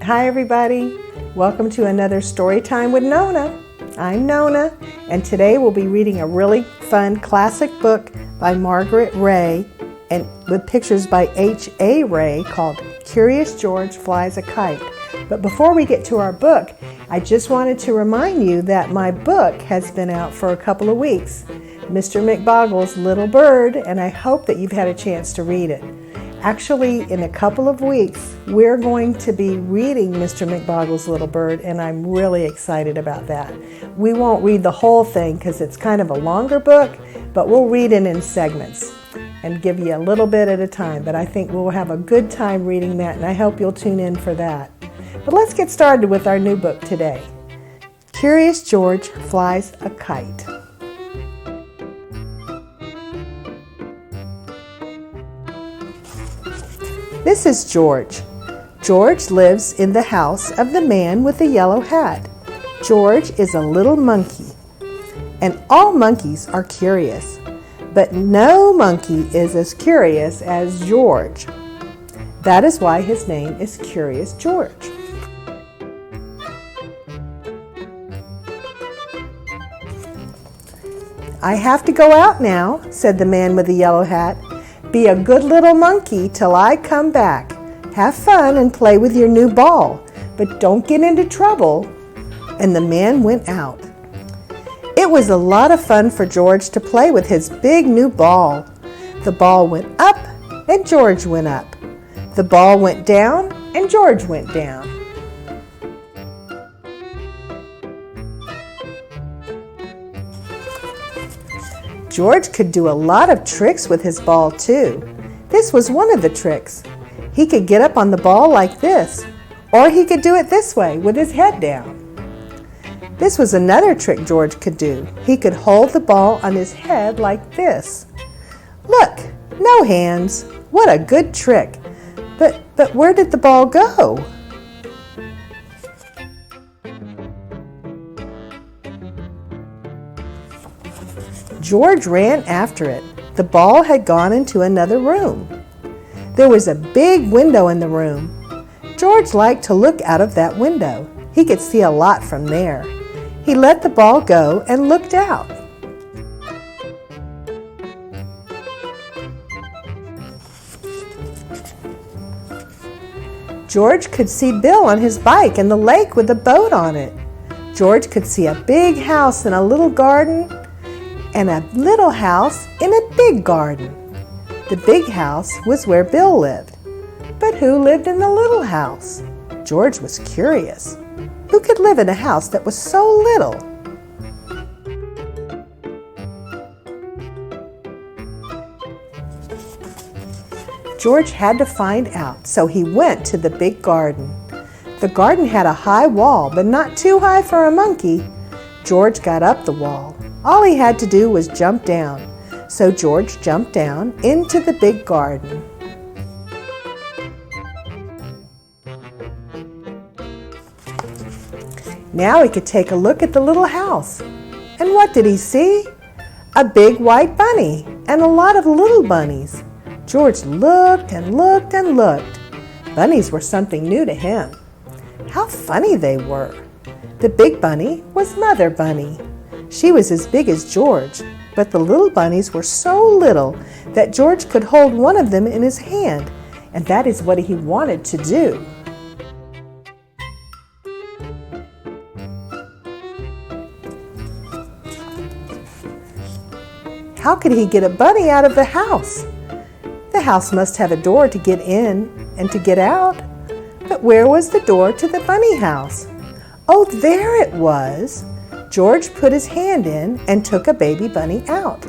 Hi everybody, welcome to another story time with Nonna. I'm Nonna, and today we'll be reading a really fun classic book by Margaret Ray and with pictures by H.A. Ray called Curious George Flies a Kite. But before we get to our book, I just wanted to remind you that my book has been out for a couple of weeks, Mr. McBoggle's Little Bird, and I hope that you've had a chance to read it. Actually, in a couple of weeks, we're going to be reading Mr. McBoggle's Little Bird, and I'm really excited about that. We won't read the whole thing because it's kind of a longer book, but we'll read it in segments and give you a little bit at a time. But I think we'll have a good time reading that, and I hope you'll tune in for that. But let's get started with our new book today. Curious George Flies a Kite. This is George. George lives in the house of the man with the yellow hat. George is a little monkey, and all monkeys are curious, but no monkey is as curious as George. That is why his name is Curious George. I have to go out now, said the man with the yellow hat. Be a good little monkey till I come back. Have fun and play with your new ball, but don't get into trouble. And the man went out. It was a lot of fun for George to play with his big new ball. The ball went up and George went up. The ball went down and George went down. George could do a lot of tricks with his ball too. This was one of the tricks. He could get up on the ball like this, or he could do it this way with his head down. This was another trick George could do. He could hold the ball on his head like this. Look, no hands. What a good trick. But where did the ball go? George ran after it. The ball had gone into another room. There was a big window in the room. George liked to look out of that window. He could see a lot from there. He let the ball go and looked out. George could see Bill on his bike in the lake with a boat on it. George could see a big house and a little garden, and a little house in a big garden. The big house was where Bill lived. But who lived in the little house? George was curious. Who could live in a house that was so little? George had to find out, so he went to the big garden. The garden had a high wall, but not too high for a monkey. George got up the wall. All he had to do was jump down. So George jumped down into the big garden. Now he could take a look at the little house. And what did he see? A big white bunny and a lot of little bunnies. George looked and looked and looked. Bunnies were something new to him. How funny they were. The big bunny was Mother Bunny. She was as big as George, but the little bunnies were so little that George could hold one of them in his hand, and that is what he wanted to do. How could he get a bunny out of the house? The house must have a door to get in and to get out. But where was the door to the bunny house? Oh, there it was. George put his hand in and took a baby bunny out.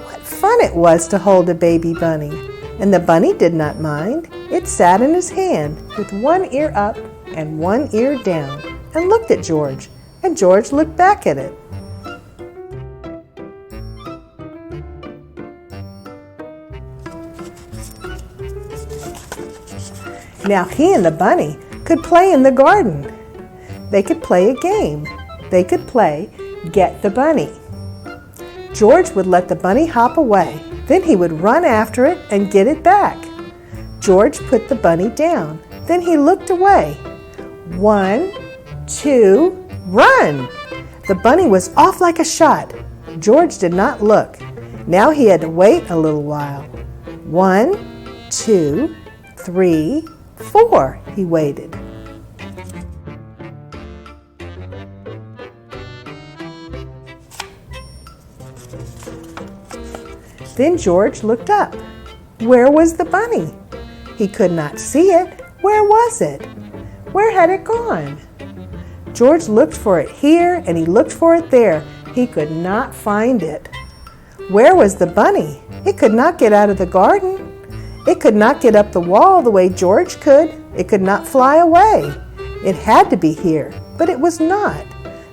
What fun it was to hold a baby bunny! And the bunny did not mind. It sat in his hand with one ear up and one ear down and looked at George, and George looked back at it. Now he and the bunny could play in the garden. They could play a game. They could play Get the Bunny. George would let the bunny hop away. Then he would run after it and get it back. George put the bunny down. Then he looked away. 1, 2, run! The bunny was off like a shot. George did not look. Now he had to wait a little while. 1, 2, 3, 4, he waited. Then George looked up. Where was the bunny? He could not see it. Where was it? Where had it gone? George looked for it here and he looked for it there. He could not find it. Where was the bunny? It could not get out of the garden. It could not get up the wall the way George could. It could not fly away. It had to be here, but it was not.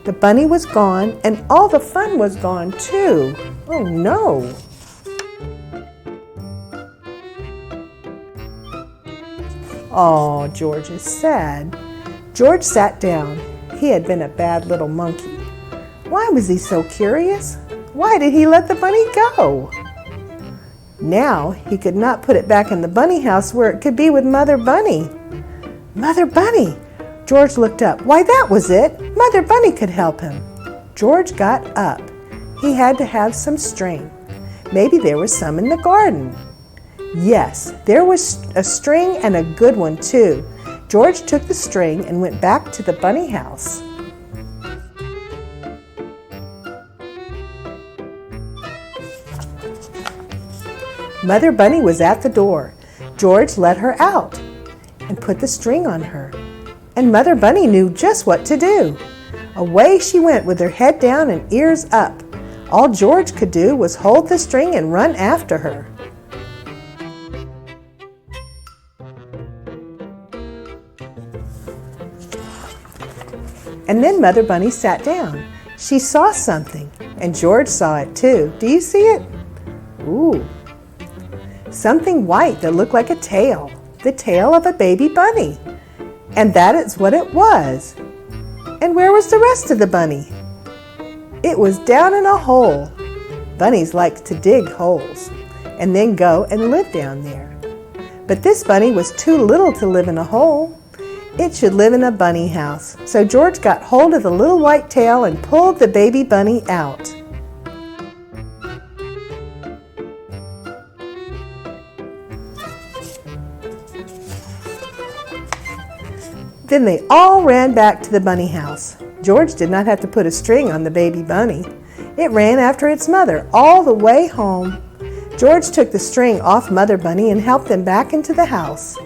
The bunny was gone and all the fun was gone too. Oh no! Oh, George is sad. George sat down. He had been a bad little monkey. Why was he so curious? Why did he let the bunny go? Now he could not put it back in the bunny house where it could be with Mother Bunny. Mother Bunny! George looked up. Why, that was it. Mother Bunny could help him. George got up. He had to have some string. Maybe there was some in the garden. Yes, there was a string and a good one too. George took the string and went back to the bunny house. Mother Bunny was at the door. George let her out and put the string on her. And Mother Bunny knew just what to do. Away she went with her head down and ears up. All George could do was hold the string and run after her. And then Mother Bunny sat down. She saw something, and George saw it too. Do you see it? Ooh. Something white that looked like a tail. The tail of a baby bunny. And that is what it was. And where was the rest of the bunny? It was down in a hole. Bunnies like to dig holes and then go and live down there. But this bunny was too little to live in a hole. It should live in a bunny house. So George got hold of the little white tail and pulled the baby bunny out. Then they all ran back to the bunny house. George did not have to put a string on the baby bunny. It ran after its mother all the way home. George took the string off Mother Bunny and helped them back into the house.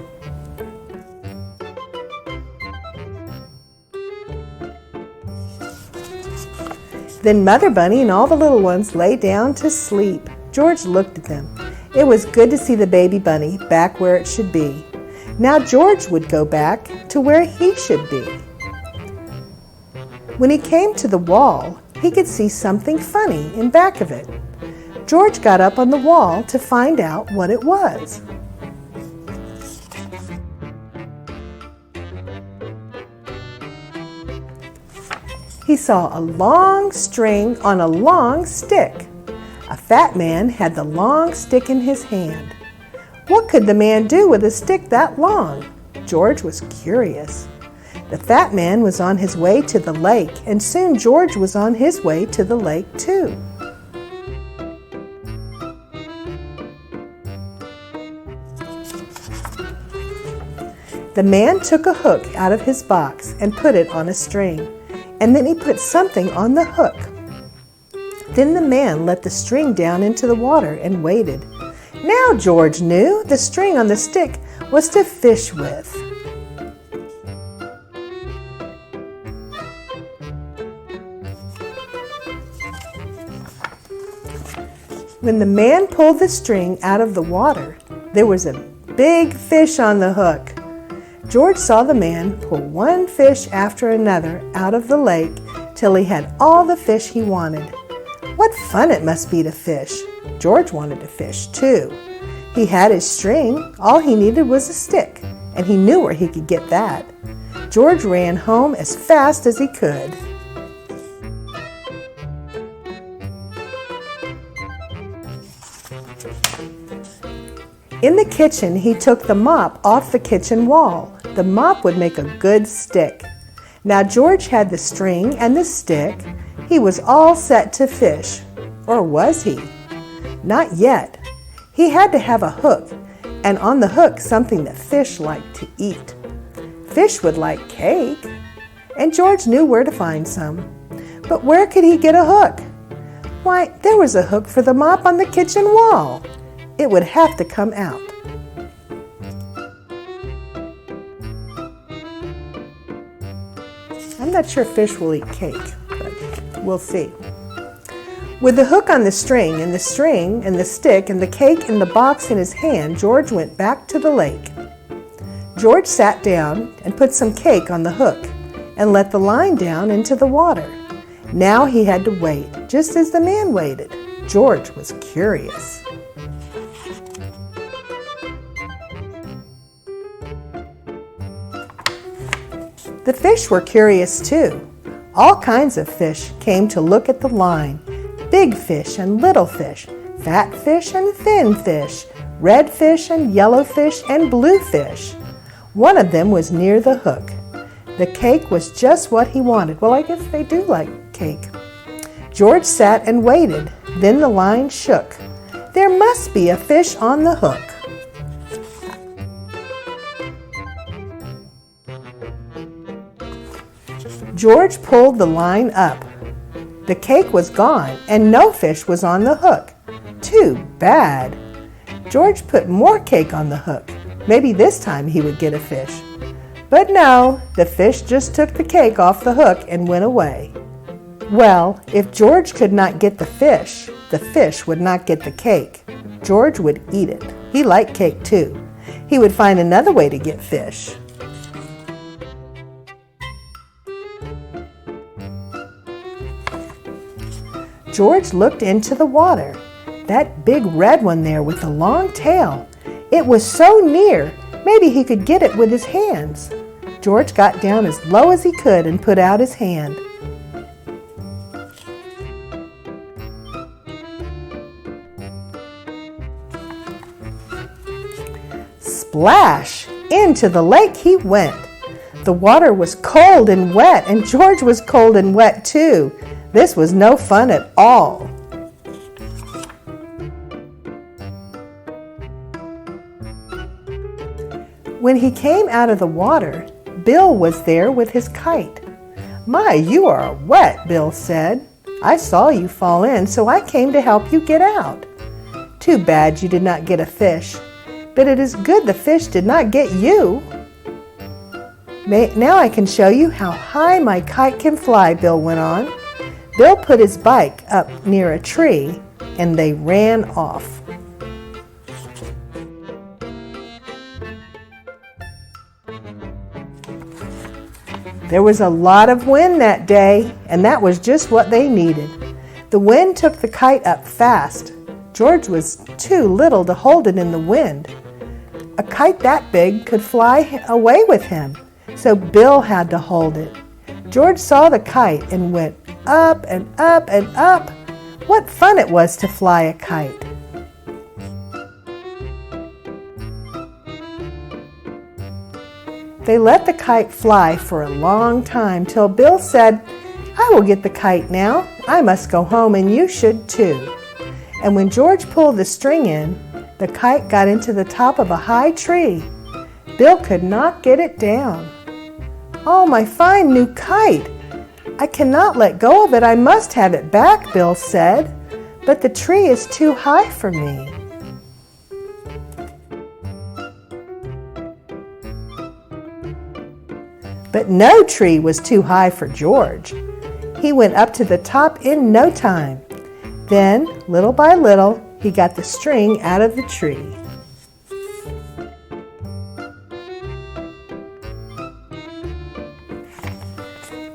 Then Mother Bunny and all the little ones lay down to sleep. George looked at them. It was good to see the baby bunny back where it should be. Now George would go back to where he should be. When he came to the wall, he could see something funny in back of it. George got up on the wall to find out what it was. He saw a long string on a long stick. A fat man had the long stick in his hand. What could the man do with a stick that long? George was curious. The fat man was on his way to the lake, and soon George was on his way to the lake too. The man took a hook out of his box and put it on a string. And then he put something on the hook. Then the man let the string down into the water and waited. Now George knew the string on the stick was to fish with. When the man pulled the string out of the water, there was a big fish on the hook. George saw the man pull one fish after another out of the lake till he had all the fish he wanted. What fun it must be to fish! George wanted to fish too. He had his string. All he needed was a stick, and he knew where he could get that. George ran home as fast as he could. In the kitchen, he took the mop off the kitchen wall. The mop would make a good stick. Now George had the string and the stick. He was all set to fish. Or was he? Not yet. He had to have a hook, and on the hook something that fish liked to eat. Fish would like cake, and George knew where to find some. But where could he get a hook? Why, there was a hook for the mop on the kitchen wall. It would have to come out. I'm not sure fish will eat cake, but we'll see. With the hook on the string and the stick and the cake in the box in his hand, George went back to the lake. George sat down and put some cake on the hook and let the line down into the water. Now he had to wait, just as the man waited. George was curious. The fish were curious too. All kinds of fish came to look at the line. Big fish and little fish, fat fish and thin fish, red fish and yellow fish and blue fish. One of them was near the hook. The cake was just what he wanted. Well, I guess they do like cake. George sat and waited. Then the line shook. There must be a fish on the hook. George pulled the line up. The cake was gone and no fish was on the hook. Too bad. George put more cake on the hook. Maybe this time he would get a fish. But no, the fish just took the cake off the hook and went away. Well, if George could not get the fish would not get the cake. George would eat it. He liked cake too. He would find another way to get fish. George looked into the water. That big red one there with the long tail. It was so near, maybe he could get it with his hands. George got down as low as he could and put out his hand. Splash! Into the lake he went. The water was cold and wet, and George was cold and wet too. This was no fun at all. When he came out of the water, Bill was there with his kite. "My, you are wet," Bill said. "I saw you fall in, so I came to help you get out. Too bad you did not get a fish, but it is good the fish did not get you." "Now I can show you how high my kite can fly," Bill went on. Bill put his bike up near a tree, and they ran off. There was a lot of wind that day, and that was just what they needed. The wind took the kite up fast. George was too little to hold it in the wind. A kite that big could fly away with him, so Bill had to hold it. George saw the kite and went up and up and up. What fun it was to fly a kite. They let the kite fly for a long time till Bill said, "I will get the kite now. I must go home and you should too." And when George pulled the string in, the kite got into the top of a high tree. Bill could not get it down. "Oh, my fine new kite! I cannot let go of it. I must have it back," Bill said. "But the tree is too high for me." But no tree was too high for George. He went up to the top in no time. Then, little by little, he got the string out of the tree.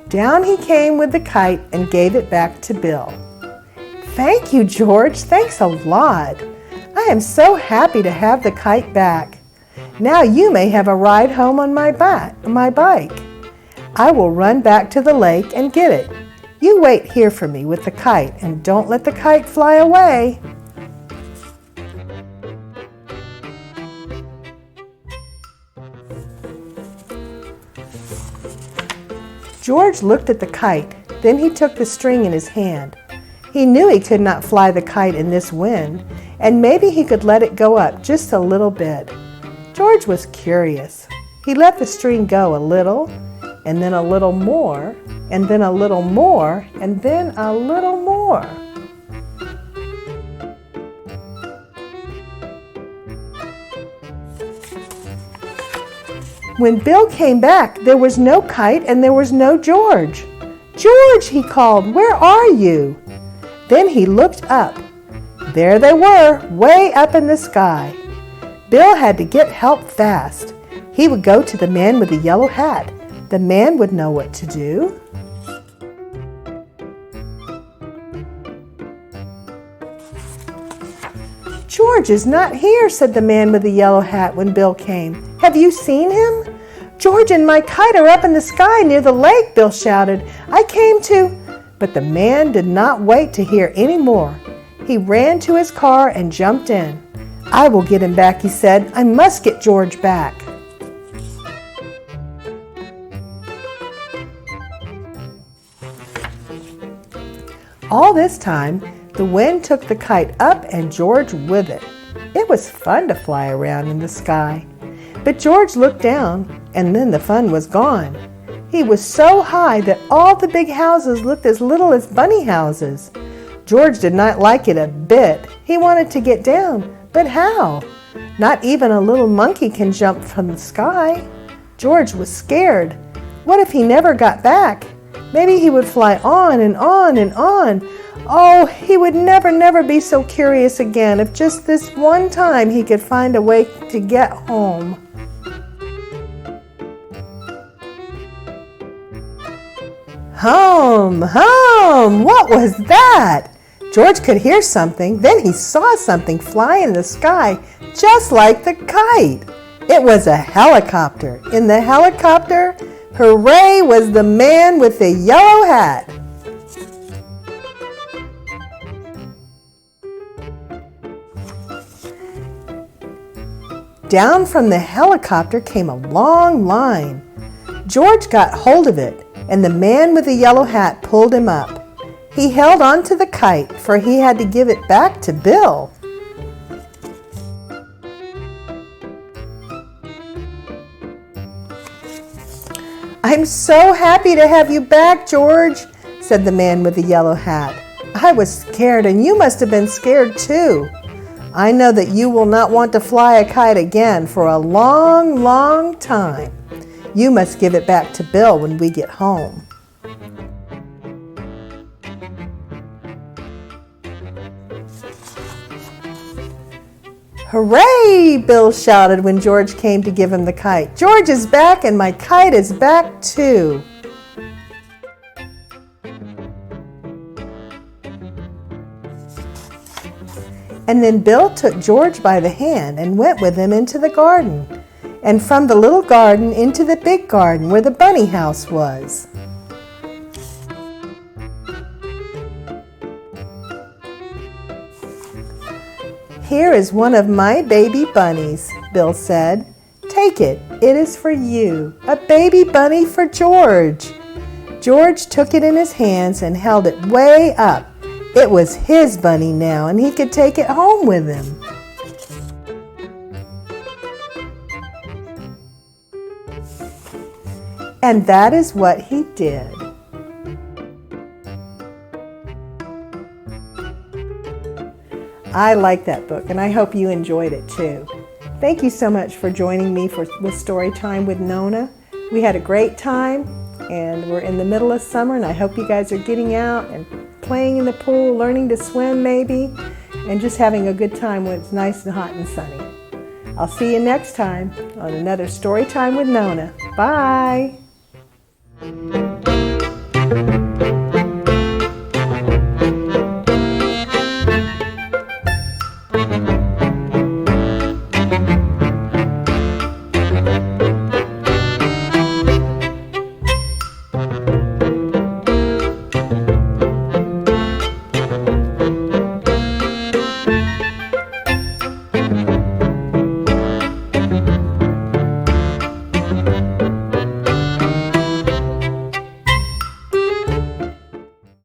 Down he came with the kite and gave it back to Bill. "Thank you, George. Thanks a lot. I am so happy to have the kite back. Now you may have a ride home on my bike. I will run back to the lake and get it. You wait here for me with the kite and don't let the kite fly away." George looked at the kite. Then he took the string in his hand. He knew he could not fly the kite in this wind, and maybe he could let it go up just a little bit. George was curious. He let the string go a little, and then a little more, and then a little more, and then a little more. When Bill came back, there was no kite and there was no George. "George," he called, "where are you?" Then he looked up. There they were, way up in the sky. Bill had to get help fast. He would go to the man with the yellow hat. The man would know what to do. "George is not here," said the man with the yellow hat when Bill came. "Have you seen him?" "George and my kite are up in the sky near the lake," Bill shouted. "I came to—" But the man did not wait to hear any more. He ran to his car and jumped in. "I will get him back," he said. "I must get George back." All this time, the wind took the kite up and George with it. It was fun to fly around in the sky. But George looked down, and then the fun was gone. He was so high that all the big houses looked as little as bunny houses. George did not like it a bit. He wanted to get down, but how? Not even a little monkey can jump from the sky. George was scared. What if he never got back? Maybe he would fly on and on and on. Oh, he would never be so curious again if just this one time he could find a way to get home. Hum, hum! What was that? George could hear something. Then he saw something fly in the sky, just like the kite. It was a helicopter. In the helicopter, hooray, was the man with the yellow hat. Down from the helicopter came a long line. George got hold of it, and the man with the yellow hat pulled him up. He held on to the kite, for he had to give it back to Bill. "I'm so happy to have you back, George," said the man with the yellow hat. "I was scared, and you must have been scared too. I know that you will not want to fly a kite again for a long, long time. You must give it back to Bill when we get home." "Hooray!" Bill shouted when George came to give him the kite. "George is back and my kite is back too." And then Bill took George by the hand and went with him into the garden, and from the little garden into the big garden where the bunny house was. "Here is one of my baby bunnies," Bill said. "Take it. It is for you. A baby bunny for George." George took it in his hands and held it way up. It was his bunny now, and he could take it home with him. And that is what he did. I like that book, and I hope you enjoyed it too. Thank you so much for joining me with Story Time with Nonna. We had a great time, and we're in the middle of summer, and I hope you guys are getting out and playing in the pool, learning to swim maybe, and just having a good time when it's nice and hot and sunny. I'll see you next time on another Story Time with Nonna. Bye!